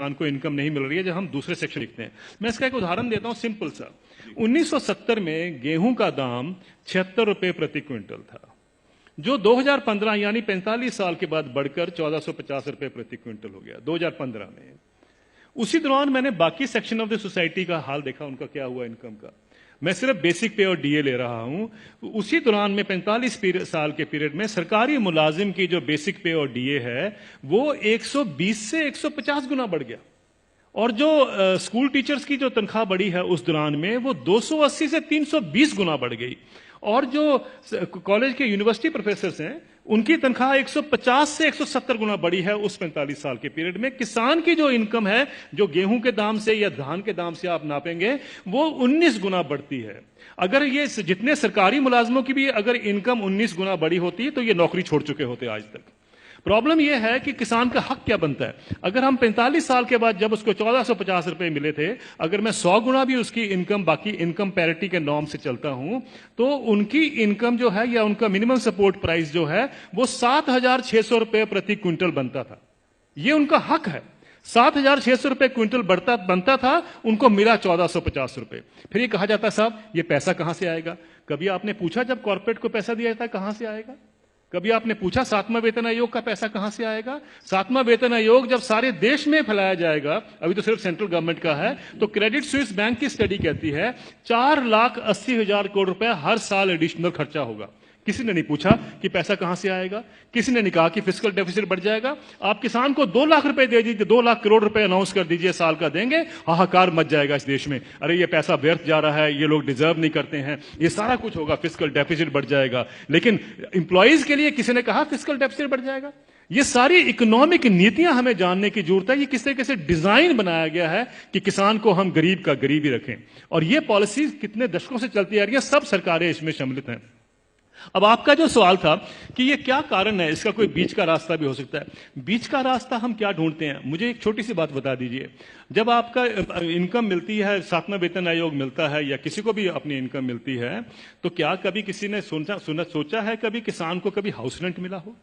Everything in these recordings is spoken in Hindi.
किसान को इनकम नहीं मिल रही है जब हम दूसरे सेक्शन लिखते हैं। मैं इसका एक उदाहरण देता हूं सिंपल सा। 1970 में गेहूं का दाम 76 रुपए प्रति क्विंटल था, जो 2015 यानी 45 साल के बाद बढ़कर 1450 रुपए प्रति क्विंटल हो गया 2015 में। उसी दौरान मैंने बाकी सेक्शन ऑफ द सोसाइटी का हाल देखा, उनका क्या हुआ इनकम का। मैं सिर्फ बेसिक पे और डीए ले रहा हूं। उसी दौरान में 45 साल के पीरियड में सरकारी मुलाजिम की जो बेसिक पे और डीए है वो 120 से 150 गुना बढ़ गया, और जो स्कूल टीचर्स की जो तनख्वाह बढ़ी है उस दौरान में वो 280 से 320 गुना बढ़ गई, और जो कॉलेज के यूनिवर्सिटी प्रोफेसर्स हैं उनकी तनख्वाह 150 से 170 गुना बढ़ी है उस 45 साल के पीरियड में। किसान की जो इनकम है, जो गेहूं के दाम से या धान के दाम से आप नापेंगे, वो 19 गुना बढ़ती है। अगर ये जितने सरकारी मुलाजमों की भी अगर इनकम 19 गुना बढ़ी होती तो ये नौकरी छोड़ चुके होते आज तक। प्रॉब्लम यह है कि किसान का हक क्या बनता है। अगर हम 45 साल के बाद जब उसको 1450 रुपए मिले थे, अगर मैं 100 गुना भी उसकी इनकम बाकी इनकम पैरिटी के नॉर्म से चलता हूं, तो उनकी इनकम जो है या उनका मिनिमम सपोर्ट प्राइस जो है वो 7,600 रुपए प्रति क्विंटल बनता था। ये उनका हक है। 7,600 रुपए क्विंटल बनता था, उनको मिला 1,450 रुपए। फिर ये कहा जाता साहब ये पैसा कहां से आएगा। कभी आपने पूछा जब कॉर्पोरेट को पैसा दिया जाता है कहां से आएगा? कभी आपने पूछा 7वां वेतन आयोग का पैसा कहां से आएगा? 7वां वेतन आयोग जब सारे देश में फैलाया जाएगा, अभी तो सिर्फ सेंट्रल गवर्नमेंट का है, तो क्रेडिट स्विस बैंक की स्टडी कहती है 4,80,000 करोड़ रुपए हर साल एडिशनल खर्चा होगा। किसी ने नहीं पूछा कि पैसा कहां से आएगा। किसी ने नहीं कहा कि फिस्कल डेफिसिट बढ़ जाएगा। आप किसान को 2 लाख रुपए दे दीजिए, 2 लाख करोड़ रुपए अनाउंस कर दीजिए साल का देंगे, हाहाकार मच जाएगा इस देश में। अरे ये पैसा व्यर्थ जा रहा है, ये लोग डिजर्व नहीं करते हैं, ये सारा कुछ होगा, फिस्कल डेफिसिट बढ़ जाएगा। लेकिन इंप्लॉइज के लिए किसी ने कहा फिस्कल डेफिसिट बढ़ जाएगा? ये सारी इकोनॉमिक नीतियां हमें जानने की जरूरत है। ये किस तरीके से डिजाइन बनाया गया है कि किसान को हम गरीब का गरीब ही रखें, और ये पॉलिसी कितने दशकों से चलती आ रही है, सब सरकारें इसमें सम्मिलित हैं। अब आपका जो सवाल था कि ये क्या कारण है, इसका कोई बीच का रास्ता भी हो सकता है। बीच का रास्ता हम क्या ढूंढते हैं, मुझे एक छोटी सी बात बता दीजिए। जब आपका इनकम मिलती है, 7वां वेतन आयोग मिलता है या किसी को भी अपनी इनकम मिलती है, तो क्या कभी किसी ने सोचा है कभी किसान को कभी हाउस रेंट मिला हो,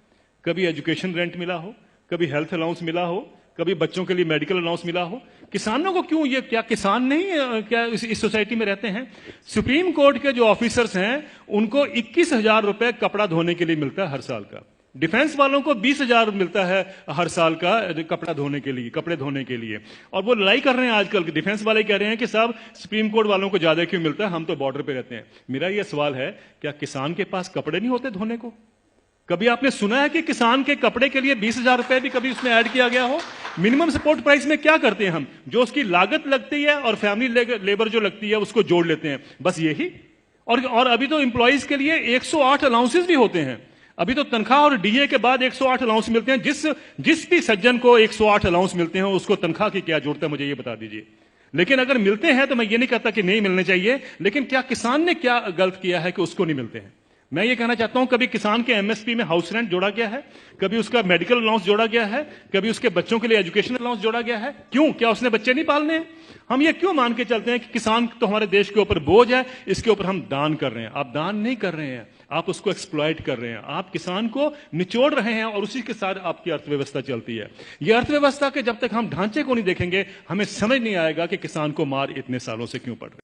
कभी एजुकेशन रेंट मिला हो, कभी हेल्थ अलाउंस मिला हो, कभी बच्चों के लिए मेडिकल अलाउंस मिला हो? किसानों को क्यों, ये क्या किसान नहीं क्या इस सोसाइटी में रहते हैं? सुप्रीम कोर्ट के जो ऑफिसर्स हैं उनको 21,000 रुपए कपड़ा धोने के लिए मिलता है हर साल का। डिफेंस वालों को 20,000 मिलता है हर साल का कपड़ा धोने के लिए, कपड़े धोने के लिए। और वो लड़ाई कर रहे हैं आजकल, डिफेंस वाले कह रहे हैं कि साहब सुप्रीम कोर्ट वालों को ज्यादा क्यों मिलता है, हम तो बॉर्डर पे रहते हैं। मेरा यह सवाल है, क्या किसान के पास कपड़े नहीं होते धोने को? कभी आपने सुना है कि किसान के कपड़े के लिए 20,000 रुपए भी कभी उसमें ऐड किया गया हो? मिनिमम सपोर्ट प्राइस में क्या करते हैं हम, जो उसकी लागत लगती है और फैमिली लेबर जो लगती है उसको जोड़ लेते हैं, बस यही। और अभी तो एम्प्लॉइज के लिए 108 अलाउंसेस भी होते हैं। अभी तो तनख्वाह और डीए के बाद 108 अलाउंस मिलते हैं। जिस भी सज्जन को 108 अलाउंस मिलते हैं उसको तनख्वाह की क्या जरूरत है, मुझे ये बता दीजिए। लेकिन अगर मिलते हैं तो मैं ये नहीं कहता कि नहीं मिलने चाहिए, लेकिन क्या किसान ने क्या गलत किया है कि उसको नहीं मिलते हैं? मैं ये कहना चाहता हूं, कभी किसान के एमएसपी में हाउस रेंट जोड़ा गया है, कभी उसका मेडिकल अलाउंस जोड़ा गया है, कभी उसके बच्चों के लिए एजुकेशन अलाउंस जोड़ा गया है? क्यों? क्या उसने बच्चे नहीं पालने हैं? हम ये क्यों मान के चलते हैं कि किसान तो हमारे देश के ऊपर बोझ है, इसके ऊपर हम दान कर रहे हैं? आप दान नहीं कर रहे हैं, आप उसको एक्सप्लॉइट कर रहे हैं, आप किसान को निचोड़ रहे हैं, और उसी के साथ आपकी अर्थव्यवस्था चलती है। यह अर्थव्यवस्था के जब तक हम ढांचे को नहीं देखेंगे, हमें समझ नहीं आएगा कि किसान को मार इतने सालों से क्यों पड़ रही है।